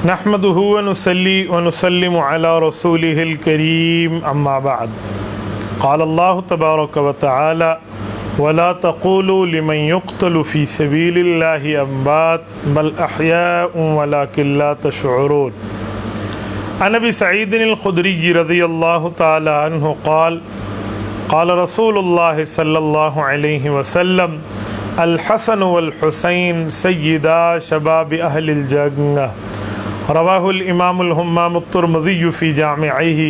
نحمده ونصلي ونسلم على رسوله الكريم أما بعد قال الله تبارك وتعالى ولا تقولوا لمن يقتل في سبيل الله أموات بل أحياء ولكن لا تشعرون. عن أبي سعيد الخدري رضي الله تعالى عنه قال قال رسول الله صلى الله عليه وسلم الحسن والحسين سيدا شباب أهل الجنة. رواه الإمام الهمام الترمذي في جامعه.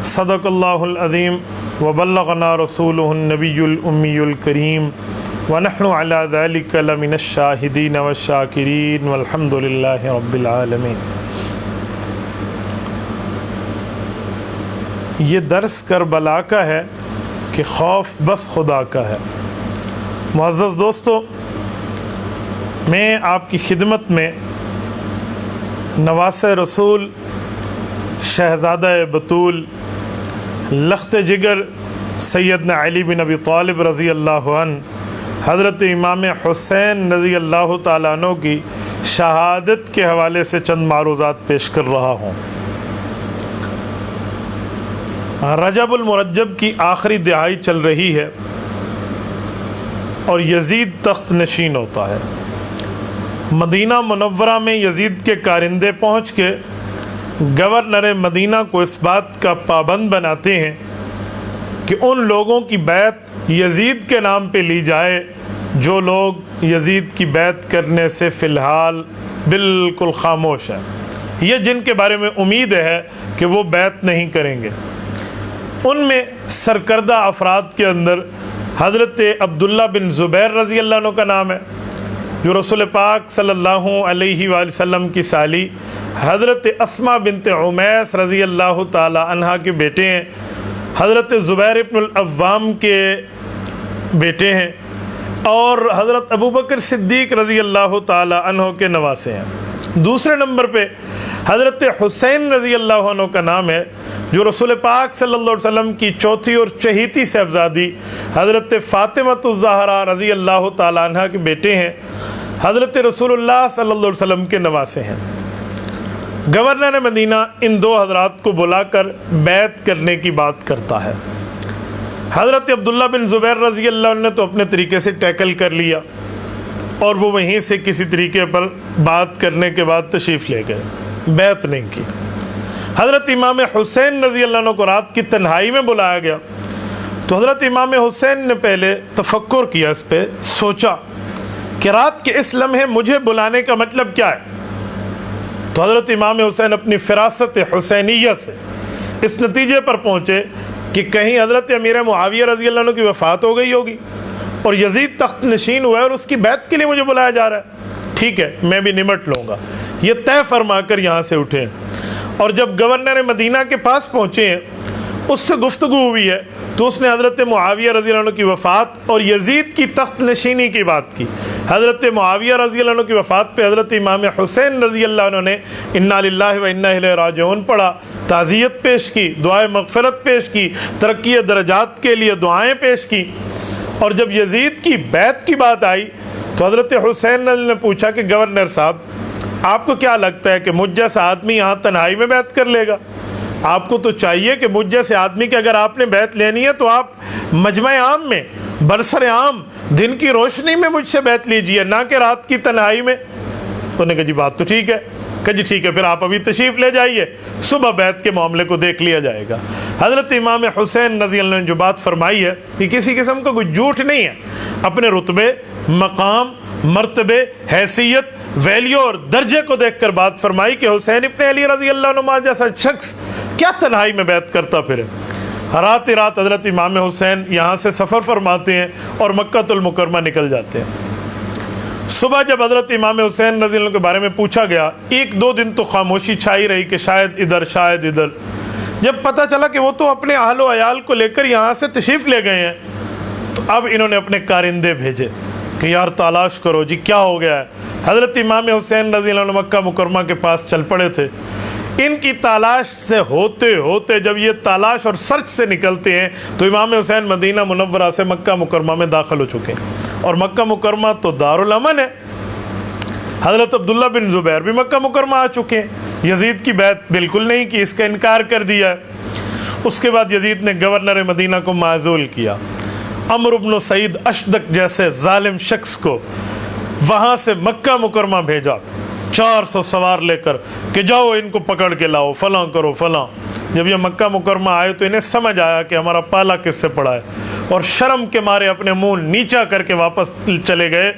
صدق الله العظيم وبلغنا رسوله النبي الأمي الكريم ونحن على ذلك لمن الشاهدين والشاكرين والحمد لله رب العالمين. یہ درس کربلا کا ہے کہ خوف بس خدا کا ہے. معزز دوستو، میں آپ کی خدمت میں نواسہ رسول شہزادہ بطول لخت جگر سیدنا علی بن ابی طالب رضی اللہ عنہ حضرت امام حسین رضی اللہ تعالیٰ عنہ کی شہادت کے حوالے سے چند معروضات پیش کر رہا ہوں. رجب المرجب کی آخری دہائی چل رہی ہے اور یزید تخت نشین ہوتا ہے. مدینہ منورہ میں یزید کے کارندے پہنچ کے گورنر مدینہ کو اس بات کا پابند بناتے ہیں کہ ان لوگوں کی بیعت یزید کے نام پہ لی جائے جو لوگ یزید کی بیعت کرنے سے فی الحال بالکل خاموش ہیں، یہ جن کے بارے میں امید ہے کہ وہ بیعت نہیں کریں گے. ان میں سرکردہ افراد کے اندر حضرت عبداللہ بن زبیر رضی اللہ عنہ کا نام ہے، جو رسول پاک صلی اللہ علیہ وآلہ وسلم کی سالی حضرت اسماء بنت عمیس رضی اللہ تعالی عنہا کے بیٹے ہیں، حضرت زبیر ابن العوام کے بیٹے ہیں اور حضرت ابوبکر صدیق رضی اللہ تعالی عنہ کے نواسے ہیں. دوسرے نمبر پہ حضرت حسین رضی اللہ عنہ کا نام ہے، جو رسول پاک صلی اللہ علیہ وسلم کی چوتھی اور چہیتی صاحبزادی حضرت فاطمۃ الزہرا رضی اللہ تعالی عنہ کے بیٹے ہیں، حضرت رسول اللہ صلی اللہ علیہ وسلم کے نواسے ہیں. گورنر مدینہ ان دو حضرات کو بلا کر بیعت کرنے کی بات کرتا ہے. حضرت عبداللہ بن زبیر رضی اللہ عنہ نے تو اپنے طریقے سے ٹیکل کر لیا اور وہ وہیں سے کسی طریقے پر بات کرنے کے بعد تشریف لے گئے، بیعت نہیں کی. حضرت امام حسین رضی اللہ عنہ کو رات کی تنہائی میں بلایا گیا تو حضرت امام حسین نے پہلے تفکر کیا، اس پہ سوچا کہ رات کے اس لمحے مجھے بلانے کا مطلب کیا ہے. تو حضرت امام حسین اپنی فراست حسینیہ سے اس نتیجے پر پہنچے کہ کہیں حضرت امیر معاویہ رضی اللہ عنہ کی وفات ہو گئی ہوگی اور یزید تخت نشین ہوا ہے اور اس کی بیعت کے لیے مجھے بلایا جا رہا ہے. ٹھیک ہے، میں بھی نمٹ لوں گا. یہ طے فرما کر یہاں سے اٹھے اور جب گورنر مدینہ کے پاس پہنچے ہیں، اس سے گفتگو ہوئی ہے تو اس نے حضرت معاویہ رضی اللہ عنہ کی وفات اور یزید کی تخت نشینی کی بات کی. حضرت معاویہ رضی اللہ عنہ کی وفات پہ حضرت امام حسین رضی اللہ عنہ نے انا للہ و انا الیہ راجعون پڑھا، تعزیت پیش کی، دعائے مغفرت پیش کی، ترقی درجات کے لیے دعائیں پیش کی. اور جب یزید کی بیعت کی بات آئی تو حضرت حسین نے پوچھا کہ گورنر صاحب، آپ کو کیا لگتا ہے کہ مجھ جیسا آدمی یہاں تنہائی میں بیعت کر لے گا؟ آپ کو تو چاہیے کہ مجھ جیسے آدمی کہ اگر آپ نے بیعت لینی ہے تو آپ مجمع عام میں برسر عام دن کی روشنی میں مجھ سے بیعت لیجئے، نہ کہ رات کی تنہائی میں. تو نے کہا جی بات تو ٹھیک ہے. کہ جی ٹھیک ہے، پھر آپ ابھی تشریف لے جائیے، صبح بیعت کے معاملے کو دیکھ لیا جائے گا. حضرت امام حسین رضی اللہ عنہ نے جو بات فرمائی ہے کہ کسی قسم کا کوئی جھوٹ نہیں ہے، اپنے رتبے، مقام، مرتبے، حیثیت، ویلیو اور درجے کو دیکھ کر بات فرمائی کہ حسین ابن علی رضی اللہ عنہ جیسا شخص کیا تنہائی میں بیعت کرتا پھرے. رات رات حضرت امام حسین یہاں سے سفر فرماتے ہیں اور مکہ المکرمہ نکل جاتے ہیں. صبح جب حضرت امام حسین رضی اللہ عنہ کے بارے میں پوچھا گیا، ایک دو دن تو خاموشی چھائی رہی کہ شاید ادھر شاید ادھر. جب پتہ چلا کہ وہ تو اپنے اہل و عیال کو لے کر یہاں سے تشریف لے گئے ہیں تو اب انہوں نے اپنے کارندے بھیجے کہ یار تلاش کرو جی کیا ہو گیا ہے. حضرت امام حسین رضی اللہ عنہ مکہ مکرمہ کے پاس چل پڑے تھے. ان کی تلاش سے ہوتے ہوتے جب یہ تلاش اور سرچ سے نکلتے ہیں تو امام حسین مدینہ منورہ سے مکہ مکرمہ میں داخل ہو چکے ہیں. اور مکہ مکرمہ تو دارالامن ہے. حضرت عبداللہ بن زبیر بھی مکہ مکرمہ آ چکے ہیں. یزید کی بیعت بالکل نہیں کی، اس کا انکار کر دیا۔ اس کے بعد یزید نے گورنر مدینہ کو معزول کیا، عمرو بن سعید اشدق جیسے ظالم شخص کو وہاں سے مکہ مکرمہ بھیجا 400 سوار لے کر کہ جاؤ ان کو پکڑ کے لاؤ، فلاں کرو فلاں۔ جب یہ مکہ مکرمہ آئے تو انہیں سمجھ آیا کہ ہمارا پالا کس سے پڑا ہے، اور شرم کے مارے اپنے منہ نیچا کر کے واپس چلے گئے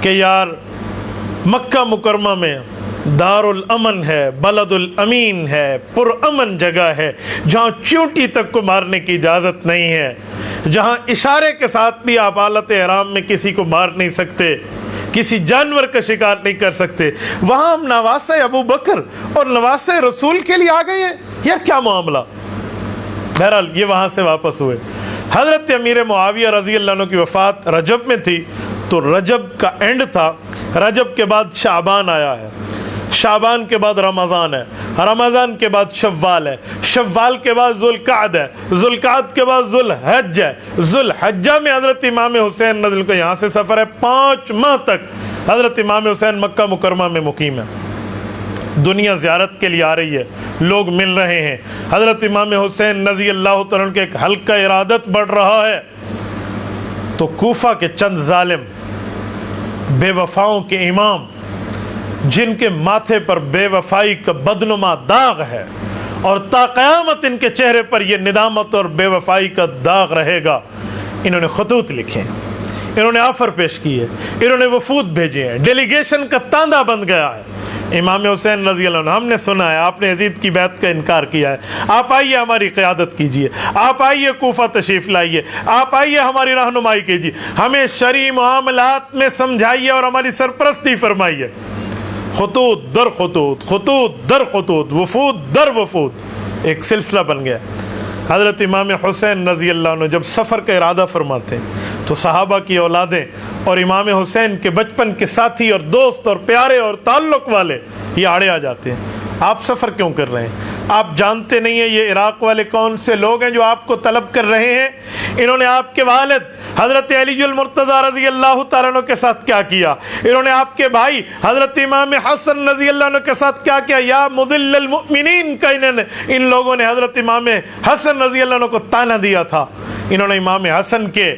کہ یار مکہ مکرمہ میں دار الامن ہے، بلد الامین ہے، پرامن جگہ ہے، جہاں چونٹی تک کو مارنے کی اجازت نہیں ہے، جہاں اشارے کے ساتھ بھی آپ حالت احرام میں کسی کو مار نہیں سکتے، کسی جانور کا شکار نہیں کر سکتے، وہاں ہم نواسہ ابو بکر اور نواسہ رسول کے لیے آ گئے ہیں، یار کیا معاملہ۔ بہرحال یہ وہاں سے واپس ہوئے۔ حضرت امیر معاویہ رضی اللہ عنہ کی وفات رجب میں تھی، تو رجب کا اینڈ تھا، رجب کے بعد شعبان آیا ہے، شعبان کے بعد رمضان ہے، رمضان کے بعد شوال ہے، شوال کے بعد ذوالقعد ہے، ذوالقعد کے بعد ذوالحج ہے، ذوالحجہ میں حضرت امام حسین رضی اللہ عنہ کا یہاں سے سفر ہے، 5 ماہ تک حضرت امام حسین مکہ مکرمہ میں مقیم ہے۔ دنیا زیارت کے لیے آ رہی ہے، لوگ مل رہے ہیں، حضرت امام حسین رضی اللہ تعالیٰ عنہ کے ایک حلقہ ارادت بڑھ رہا ہے، تو کوفہ کے چند ظالم بے وفاؤں کے امام جن کے ماتھے پر بے وفائی کا بدنما داغ ہے اور تا قیامت ان کے چہرے پر یہ ندامت اور بے وفائی کا داغ رہے گا، انہوں نے خطوط لکھے ہیں، انہوں نے آفر پیش کی ہے، انہوں نے وفود بھیجے ہیں، ڈیلیگیشن کا تاندہ بن گیا ہے۔ امام حسین رضی اللہ عنہ، ہم نے سنا ہے آپ نے یزید کی بیعت کا انکار کیا ہے، آپ آئیے ہماری قیادت کیجئے، آپ آئیے کوفہ تشریف لائیے، آپ آئیے ہماری رہنمائی کیجئے، ہمیں شرعی معاملات میں سمجھائیے اور ہماری سرپرستی فرمائیے۔ خطوط در خطوط، خطوط در خطوط، وفود در وفود، ایک سلسلہ بن گیا۔ حضرت امام حسین رضی اللہ عنہ جب سفر کا ارادہ فرماتے تو صحابہ کی اولادیں اور امام حسین کے بچپن کے ساتھی اور دوست اور پیارے اور تعلق والے یہ آڑے آ جاتے ہیں، آپ سفر کیوں کر رہے ہیں؟ آپ جانتے نہیں ہیں یہ عراق والے کون سے لوگ ہیں جو آپ کو طلب کر رہے ہیں؟ انہوں نے آپ کے والد حضرت علی المرتضیٰ رضی اللہ تعالیٰ عنہ کے ساتھ کیا کیا، انہوں نے آپ کے بھائی حضرت امام حسن رضی اللہ عنہ کے ساتھ کیا کیا، یا مذل المؤمنین کا ان لوگوں نے حضرت امام حسن رضی اللہ عنہ کو طعنہ دیا تھا، انہوں نے امام حسن کے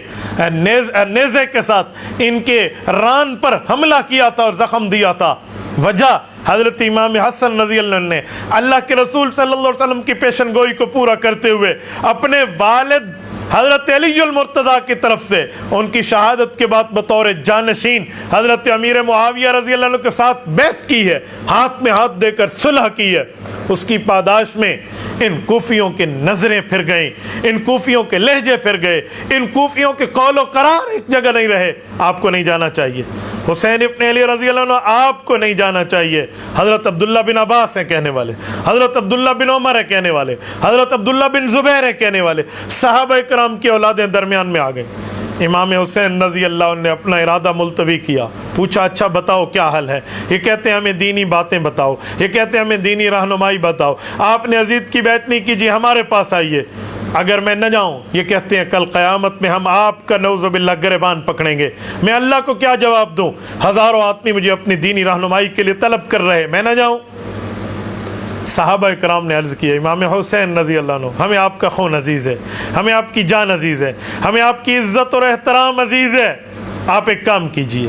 نیزے کے ساتھ ان کے ران پر حملہ کیا تھا اور زخم دیا تھا۔ وجہ حضرت امام حسن رضی اللہ عنہ نے اللہ کے رسول صلی اللہ علیہ وسلم کی پیشن گوئی کو پورا کرتے ہوئے اپنے والد حضرت علی المرتضیٰ کی طرف سے ان کی شہادت کے بعد بطور جانشین حضرت امیر معاویہ رضی اللہ عنہ کے ساتھ بیعت کی ہے، ہاتھ میں ہاتھ دے کر صلح کی ہے۔ اس کی پاداش میں ان کوفیوں کے نظریں پھر گئیں، ان کوفیوں کے لہجے پھر گئے، ان کوفیوں کے قول و قرار ایک جگہ نہیں رہے۔ آپ کو نہیں جانا چاہیے، حسین ابن علی رضی اللہ عنہ آپ کو نہیں جانا چاہیے، حضرت عبداللہ بن عباس ہیں کہنے والے، حضرت عبداللہ بن عمر ہیں کہنے والے، حضرت عبداللہ بن زبیر ہیں کہنے والے، صحابہ کرام کی اولادیں درمیان میں آ گئیں۔ امام حسین رضی اللہ عنہ نے اپنا ارادہ ملتوی کیا، پوچھا اچھا بتاؤ کیا حل ہے؟ یہ کہتے ہیں ہمیں دینی باتیں بتاؤ، یہ کہتے ہیں ہمیں دینی رہنمائی بتاؤ، آپ نے یزید کی بیعت نہیں کیجیے، ہمارے پاس آئیے، اگر میں نہ جاؤں یہ کہتے ہیں کل قیامت میں ہم آپ کا نعوذ باللہ گریبان پکڑیں گے، میں اللہ کو کیا جواب دوں؟ ہزاروں آدمی مجھے اپنی دینی رہنمائی کے لیے طلب کر رہے، میں نہ جاؤں؟ صحابہ کرام نے عرض کیا امام حسین رضی اللہ عنہ ہمیں آپ کا خون عزیز ہے، ہمیں آپ کی جان عزیز ہے، ہمیں آپ کی عزت اور احترام عزیز ہے، آپ ایک کام کیجئے،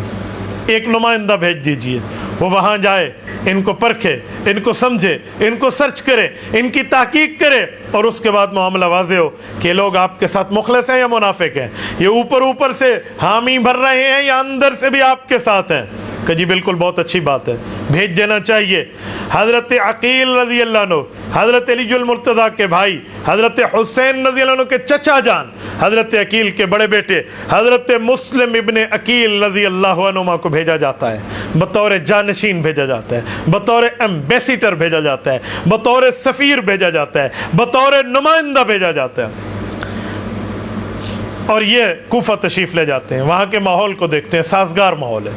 ایک نمائندہ بھیج دیجئے، وہ وہاں جائے، ان کو پرکھے، ان کو سمجھے، ان کو سرچ کرے، ان کی تحقیق کرے، اور اس کے بعد معاملہ واضح ہو کہ لوگ آپ کے ساتھ مخلص ہیں یا منافق ہیں، یہ اوپر سے حامی بھر رہے ہیں یا اندر سے بھی آپ کے ساتھ ہیں۔ کہ جی بالکل بہت اچھی بات ہے، بھیج دینا چاہیے۔ حضرت عقیل رضی اللہ عنہ حضرت علی المرتضیٰ کے بھائی، حضرت حسین رضی اللہ عنہ کے چچا جان، حضرت عقیل کے بڑے بیٹے حضرت مسلم ابن عقیل رضی اللہ عنہ کو بھیجا جاتا ہے، بطور جانشین بھیجا جاتا ہے، بطور ایمبیسیڈر بھیجا جاتا ہے، بطور سفیر بھیجا جاتا ہے، بطور نمائندہ بھیجا جاتا ہے، اور یہ کوفہ تشریف لے جاتے ہیں، وہاں کے ماحول کو دیکھتے ہیں، سازگار ماحول ہے۔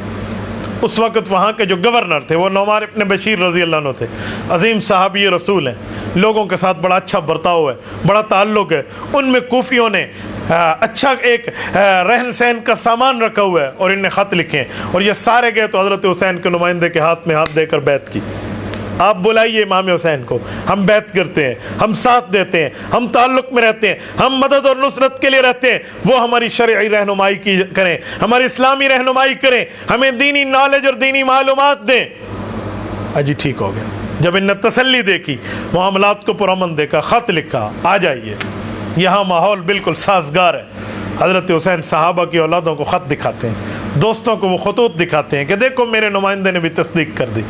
اس وقت وہاں کے جو گورنر تھے وہ نعمان ابن بشیر رضی اللہ عنہ تھے، عظیم صحابی رسول ہیں، لوگوں کے ساتھ بڑا اچھا برتاؤ ہے، بڑا تعلق ہے، ان میں کوفیوں نے اچھا ایک رہن سہن کا سامان رکھا ہوا ہے، اور ان نے خط لکھے، اور یہ سارے گئے تو حضرت حسین کے نمائندے کے ہاتھ میں ہاتھ دے کر بیعت کی۔ آپ بلائیے امام حسین کو، ہم بیعت کرتے ہیں، ہم ساتھ دیتے ہیں، ہم تعلق میں رہتے ہیں، ہم مدد اور نصرت کے لیے رہتے ہیں، وہ ہماری شرعی رہنمائی کی کریں، ہماری اسلامی رہنمائی کریں، ہمیں دینی نالج اور دینی معلومات دیں۔ جی ٹھیک ہو گیا۔ جب ان نے تسلی دیکھی، معاملات کو پرامن دیکھا، خط لکھا، آ جائیے، یہاں ماحول بالکل سازگار ہے۔ حضرت حسین صحابہ کی اولادوں کو خط دکھاتے ہیں، دوستوں کو وہ خطوط دکھاتے ہیں کہ دیکھو میرے نمائندے نے بھی تصدیق کر دی،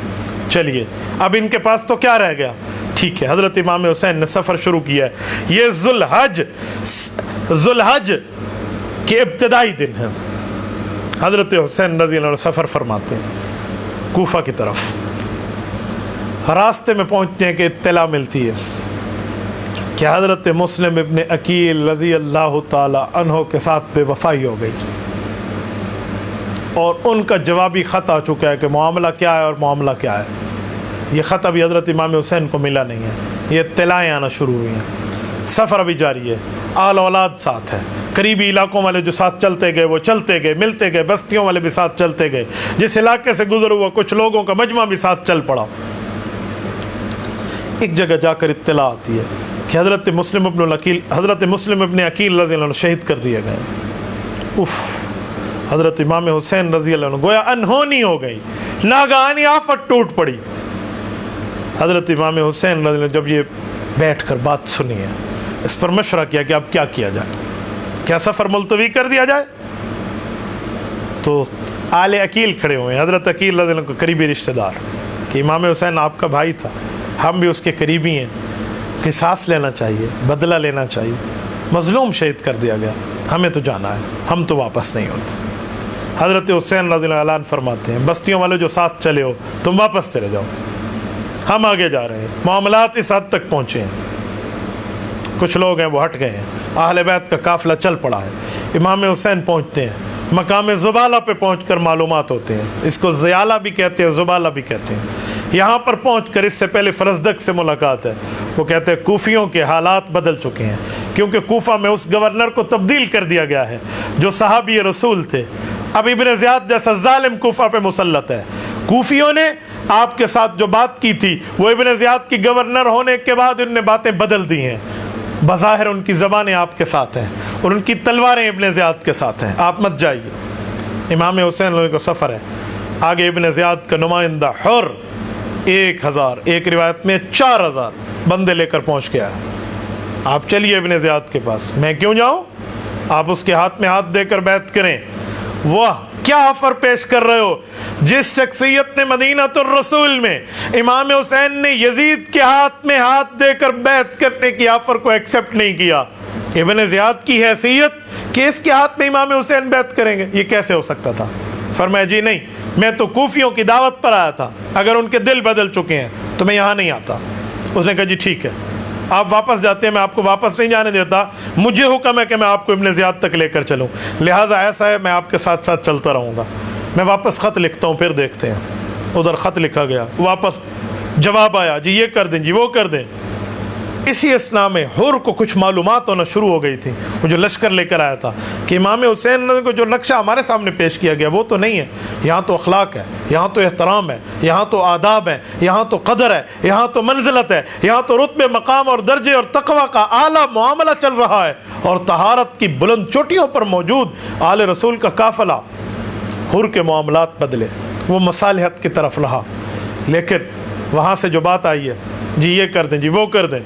چلیے اب ان کے پاس تو کیا رہ گیا؟ ٹھیک ہے، حضرت امام حسین نے سفر شروع کیا ہے۔ یہ ذوالحج کے ابتدائی دن ہیں۔ حضرت حسین رضی اللہ عنہ سفر فرماتے ہیں کوفہ کی طرف۔ راستے میں پہنچتے ہیں کہ اطلاع ملتی ہے کہ حضرت مسلم ابن عقیل رضی اللہ تعالی عنہ کے ساتھ بے وفائی ہو گئی، اور ان کا جوابی خط آ چکا ہے کہ معاملہ کیا ہے اور معاملہ کیا ہے۔ یہ خط ابھی حضرت امام حسین کو ملا نہیں ہے، یہ اطلاعیں آنا شروع ہوئی ہیں۔ سفر ابھی جاری ہے، آل اولاد ساتھ ہے، قریبی علاقوں والے جو ساتھ چلتے گئے وہ چلتے گئے، ملتے گئے، بستیوں والے بھی ساتھ چلتے گئے، جس علاقے سے گزر ہوا کچھ لوگوں کا مجمع بھی ساتھ چل پڑا۔ ایک جگہ جا کر اطلاع آتی ہے کہ حضرت مسلم ابن عقیل رضی اللہ عنہ شہید کر دیے گئے۔ اف، حضرت امام حسین رضی اللہ عنہ گویا انہونی ہو گئی، ناگہانی آفت ٹوٹ پڑی۔ حضرت امام حسین رضی اللہ عنہ جب یہ بیٹھ کر بات سنی ہے، اس پر مشورہ کیا کہ اب کیا کیا جائے، کیا سفر ملتوی کر دیا جائے؟ تو آل عقیل کھڑے ہوئے ہیں، حضرت عقیل رضی اللہ عنہ کو قریبی رشتہ دار، کہ امام حسین آپ کا بھائی تھا، ہم بھی اس کے قریبی ہیں، قصاص لینا چاہیے، بدلہ لینا چاہیے، مظلوم شہید کر دیا گیا، ہمیں تو جانا ہے، ہم تو واپس نہیں ہوتے۔ حضرت حسین رضی اللہ عنہ اعلان فرماتے ہیں بستیوں والے جو ساتھ چلے ہو تم واپس چلے جاؤ، ہم آگے جا رہے ہیں۔ معاملات اس حد تک پہنچے ہیں، کچھ لوگ ہیں وہ ہٹ گئے ہیں، اہل بیت کا قافلہ چل پڑا ہے۔ امام حسین پہنچتے ہیں، مقام زبالہ پہ پہنچ کر معلومات ہوتے ہیں، اس کو زیالہ بھی کہتے ہیں، زبالہ بھی کہتے ہیں۔ یہاں پر پہنچ کر اس سے پہلے فرزدق سے ملاقات ہے، وہ کہتے ہیں کوفیوں کے حالات بدل چکے ہیں، کیونکہ کوفہ میں اس گورنر کو تبدیل کر دیا گیا ہے جو صحابی رسول تھے۔ اب ابن زیاد جیسا ظالم کوفہ پہ مسلط ہے۔ کوفیوں نے آپ کے ساتھ جو بات کی تھی وہ ابن زیاد کی گورنر ہونے کے بعد ان نے باتیں بدل دی ہیں۔ بظاہر ان کی زبانیں آپ کے ساتھ ہیں اور ان کی تلواریں ابن زیاد کے ساتھ ہیں، آپ مت جائیے۔ امام حسین کو سفر ہے، آگے ابن زیاد کا نمائندہ حر 1000، ایک روایت میں 4000 بندے لے کر پہنچ گیا ہے۔ آپ چلیے ابن زیاد کے پاس، میں کیوں جاؤں؟ آپ اس کے ہاتھ میں ہاتھ دے کر بیعت کریں۔ واہ کیا آفر پیش کر رہے ہو! جس شخصیت نے مدینہ الرسول میں امام حسین نے یزید کے ہاتھ میں ہاتھ دے کر بیعت کرنے کی آفر کو ایکسپٹ نہیں کیا، ابن زیاد کی حیثیت کہ اس کے ہاتھ میں امام حسین بیعت کریں گے، یہ کیسے ہو سکتا تھا؟ فرمایا جی نہیں، میں تو کوفیوں کی دعوت پر آیا تھا، اگر ان کے دل بدل چکے ہیں تو میں یہاں نہیں آتا۔ اس نے کہا جی ٹھیک ہے، آپ واپس جاتے ہیں، میں آپ کو واپس نہیں جانے دیتا، مجھے حکم ہے کہ میں آپ کو ابن زیاد تک لے کر چلوں، لہٰذا ایسا ہے میں آپ کے ساتھ ساتھ چلتا رہوں گا، میں واپس خط لکھتا ہوں پھر دیکھتے ہیں۔ ادھر خط لکھا گیا، واپس جواب آیا جی یہ کر دیں جی وہ کر دیں۔ اسی اثناء میں حر کو کچھ معلومات ہونا شروع ہو گئی تھی، وہ جو لشکر لے کر آیا تھا، کہ امام حسین کو جو نقشہ ہمارے سامنے پیش کیا گیا وہ تو نہیں ہے، یہاں تو اخلاق ہے، یہاں تو احترام ہے، یہاں تو آداب ہے، یہاں تو قدر ہے، یہاں تو منزلت ہے، یہاں تو رتبے مقام اور درجے اور تقوی کا اعلیٰ معاملہ چل رہا ہے، اور طہارت کی بلند چوٹیوں پر موجود آل رسول کا قافلہ۔ حر کے معاملات بدلے، وہ مصالحت کی طرف رہا، لیکن وہاں سے جو بات آئی ہے جی یہ کر دیں جی وہ کر دیں،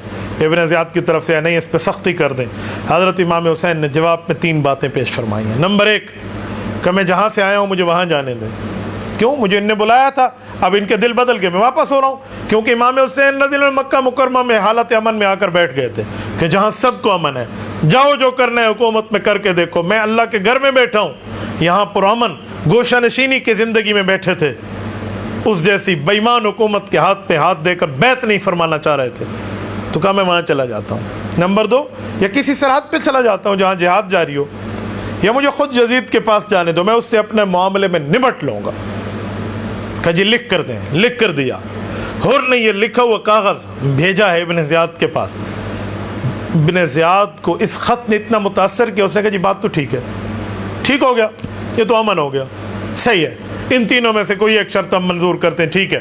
ابن زیاد کی طرف سے نہیں اس پہ سختی کر دیں۔ حضرت امام حسین نے جواب میں 3 باتیں پیش فرمائی ہیں۔ نمبر 1 کہ میں جہاں سے آیا ہوں مجھے وہاں جانے دیں، کیوں؟ مجھے ان نے بلایا تھا، اب ان کے دل بدل گئے، میں واپس ہو رہا ہوں، کیونکہ امام حسین رضی اللہ عنہ مکہ مکرمہ میں حالت امن میں آ کر بیٹھ گئے تھے کہ جہاں سب کو امن ہے، جاؤ جو کرنا ہے حکومت میں کر کے دیکھو، میں اللہ کے گھر میں بیٹھا ہوں، یہاں پرامن گوشہ نشینی کی زندگی میں بیٹھے تھے، اس جیسی بےمان حکومت کے ہاتھ پہ ہاتھ دے کر بیعت نہیں فرمانا چاہ رہے تھے، تو کہا میں وہاں چلا جاتا ہوں۔ نمبر 2 یا کسی سرحد پہ چلا جاتا ہوں جہاں جہاد جاری ہو، یا مجھے خود یزید کے پاس جانے دو، میں اس سے اپنے معاملے میں نمٹ لوں گا۔ کہا جی لکھ کر دیں، لکھ کر دیا۔ حر نے یہ لکھا ہوا کاغذ بھیجا ہے ابن زیاد کے پاس۔ ابن زیاد کو اس خط نے اتنا متاثر کیا، اس نے کہا جی بات تو ٹھیک ہے، ٹھیک ہو گیا، یہ تو امن ہو گیا، صحیح ہے، ان تینوں میں سے کوئی ایک شرط ہم منظور کرتے ہیں، ٹھیک ہے۔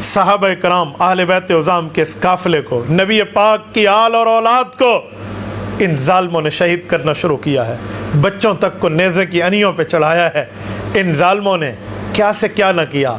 صحابہ کرام اہل بیت عظام کے اس قافلے کو، نبی پاک کی آل اور اولاد کو ان ظالموں نے شہید کرنا شروع کیا ہے، بچوں تک کو نیزے کی انیوں پہ چڑھایا ہے۔ ان ظالموں نے کیا سے کیا نہ کیا۔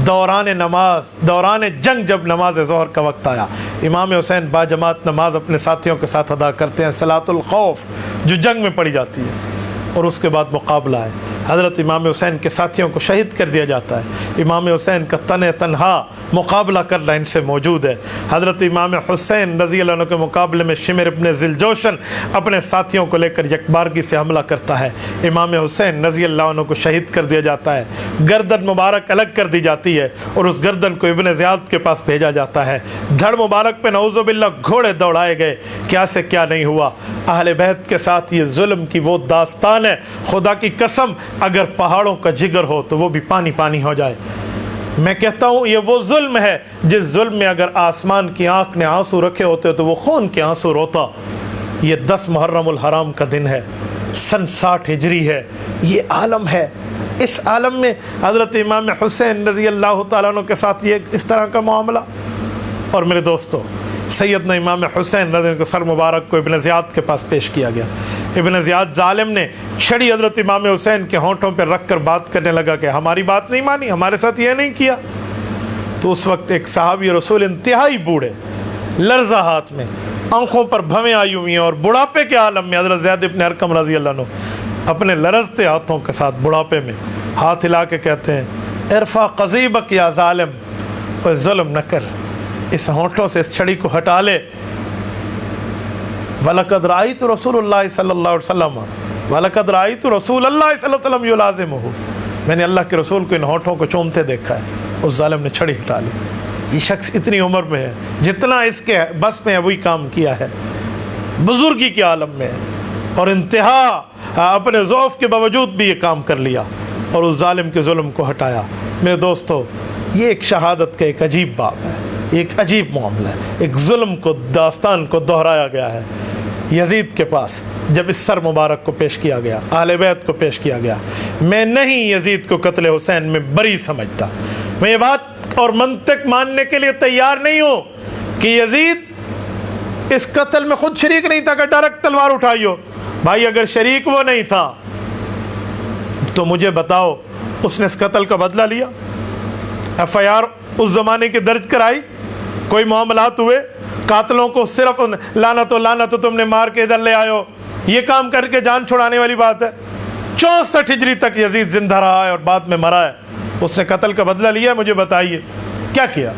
دوران نماز، دوران جنگ، جب نماز ظہر کا وقت آیا، امام حسین باجماعت نماز اپنے ساتھیوں کے ساتھ ادا کرتے ہیں، صلاۃ الخوف جو جنگ میں پڑھی جاتی ہے، اور اس کے بعد مقابلہ ہے۔ حضرت امام حسین کے ساتھیوں کو شہید کر دیا جاتا ہے۔ امام حسین کا تنہا مقابلہ کرنا ان سے موجود ہے۔ حضرت امام حسین رضی اللہ عنہ کے مقابلے میں شمر ابن ذوالجوشن اپنے ساتھیوں کو لے کر یکبارگی سے حملہ کرتا ہے۔ امام حسین رضی اللہ عنہ کو شہید کر دیا جاتا ہے، گردن مبارک الگ کر دی جاتی ہے اور اس گردن کو ابن زیاد کے پاس بھیجا جاتا ہے۔ دھڑ مبارک پہ نعوذ باللہ گھوڑے دوڑائے گئے، کیا سے کیا نہیں ہوا۔ اہل بیت کے ساتھ یہ ظلم کی وہ داستان ہے، خدا کی قسم اگر پہاڑوں کا جگر ہو تو وہ بھی پانی پانی ہو جائے۔ میں کہتا ہوں یہ وہ ظلم ہے جس ظلم میں اگر آسمان کی آنکھ نے آنسو رکھے ہوتے تو وہ خون کے آنسو روتا۔ یہ 10 محرم الحرام کا دن ہے، سن 60 ہجری ہے، یہ عالم ہے۔ اس عالم میں حضرت امام حسین رضی اللہ تعالیٰ عنہ کے ساتھ یہ اس طرح کا معاملہ۔ اور میرے دوستو، سیدنا امام حسین رضی اللہ عنہ کو سر مبارک کو ابن زیاد کے پاس پیش کیا گیا۔ ابن زیاد ظالم نے چھڑی حضرت امام حسین کے ہونٹوں پہ رکھ کر بات کرنے لگا کہ ہماری بات نہیں مانی، ہمارے ساتھ یہ نہیں کیا۔ تو اس وقت ایک صحابی رسول انتہائی بوڑھے، لرزہ ہاتھ میں، آنکھوں پر بھویں آئی ہوئی ہیں اور بڑھاپے کے عالم میں، حضرت زید ابن ارقم رضی اللہ عنہ اپنے لرزتے ہاتھوں کے ساتھ بڑھاپے میں ہاتھ ہلا کے کہتے ہیں، ارفع قضیبک یا ظالم، کوئی ظلم نہ کر، اس ہونٹوں سے اس چھڑی کو ہٹا لے۔ وَلَقَدْ رَأَيْتُ رَسُولُ اللَّهِ صلی اللہ علیہ وسلم وَلَقَدْ رَأَيْتُ رَسُولَ اللَّهِ صلی اللہ علیہ وسلم يُلَازِمُهُ، میں نے اللہ کے رسول کو ان ہونٹوں کو چومتے دیکھا ہے۔ اس ظالم نے چھڑی ہٹا لی۔ یہ شخص اتنی عمر میں ہے، جتنا اس کے بس میں ہے وہی کام کیا ہے، بزرگی کے عالم میں ہے، اور انتہا اپنے ضعف کے باوجود بھی یہ کام کر لیا اور اس ظالم کے ظلم کو ہٹایا۔ میرے دوستو، یہ ایک شہادت کا ایک عجیب باب ہے، ایک عجیب معاملہ ہے، ایک ظلم کو، داستان کو دہرایا گیا ہے۔ یزید کے پاس جب اس سر مبارک کو پیش کیا گیا، اہل بیت کو پیش کیا گیا، میں نہیں یزید کو قتل حسین میں بری سمجھتا۔ میں یہ بات اور منطق ماننے کے لیے تیار نہیں ہوں کہ یزید اس قتل میں خود شریک نہیں تھا کہ ڈائریکٹ تلوار اٹھائی ہو۔ بھائی اگر شریک وہ نہیں تھا تو مجھے بتاؤ اس نے اس قتل کا بدلہ لیا؟ FIR اس زمانے کی درج کرائی؟ کوئی معاملات ہوئے؟ قاتلوں کو صرف لعنت تم نے مار کے ادھر لے آئے ہو، یہ کام کر کے جان چھڑانے والی بات ہے؟ 64 ہجری تک یزید زندہ رہا ہے اور بعد میں مرا ہے، اس نے قتل کا بدلہ لیا؟ مجھے بتائیے کیا کیا؟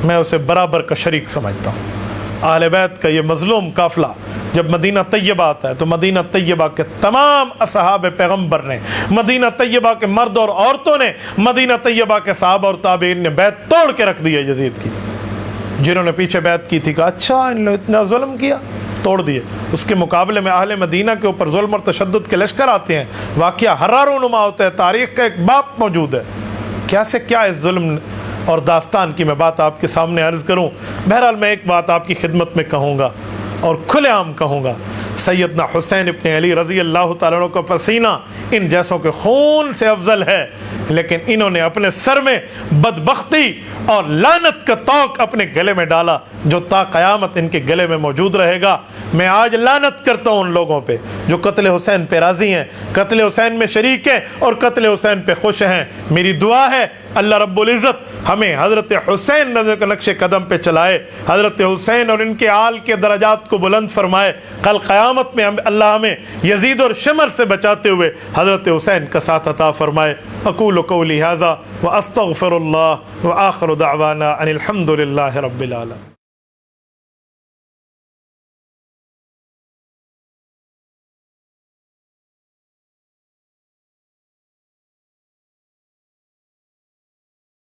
میں اسے برابر کا شریک سمجھتا ہوں۔ اہل بیت کا یہ مظلوم قافلہ جب مدینہ طیبہ آتا ہے تو مدینہ طیبہ کے تمام اصحاب پیغمبر نے، مدینہ طیبہ کے مرد اور عورتوں نے، مدینہ طیبہ کے صحابہ اور تابعین نے بیعت توڑ کے رکھ دی ہے یزید کی۔ جنہوں نے پیچھے بیعت کی تھی کہا اچھا ان نے اتنا ظلم کیا، توڑ دیے۔ اس کے مقابلے میں اہل مدینہ کے اوپر ظلم اور تشدد کے لشکر آتے ہیں، واقعہ حرار و نما ہوتا ہے، تاریخ کا ایک باپ موجود ہے۔ کیا سے کیا اس ظلم اور داستان کی میں بات آپ کے سامنے عرض کروں۔ بہرحال میں ایک بات آپ کی خدمت میں کہوں گا اور کھلے عام کہوں گا، سیدنا حسین ابن علی رضی اللہ تعالیٰ عنہ کا پسینہ ان جیسوں کے خون سے افضل ہے، لیکن انہوں نے اپنے سر میں بدبختی اور لعنت کا طوق اپنے گلے میں ڈالا جو تا قیامت ان کے گلے میں موجود رہے گا۔ میں آج لعنت کرتا ہوں ان لوگوں پہ جو قتل حسین پہ راضی ہیں، قتل حسین میں شریک ہیں اور قتل حسین پہ خوش ہیں۔ میری دعا ہے اللہ رب العزت ہمیں حضرت حسین کے نقش قدم پہ چلائے، حضرت حسین اور ان کے آل کے درجات کو بلند فرمائے۔ کل قیامت میں اللہ ہمیں یزید اور شمر سے بچاتے ہوئے حضرت حسین کا ساتھ عطا فرمائے۔ اقول قولی ھذا واستغفر اللہ وآخر دعوانا ان الحمد للہ رب العالمین۔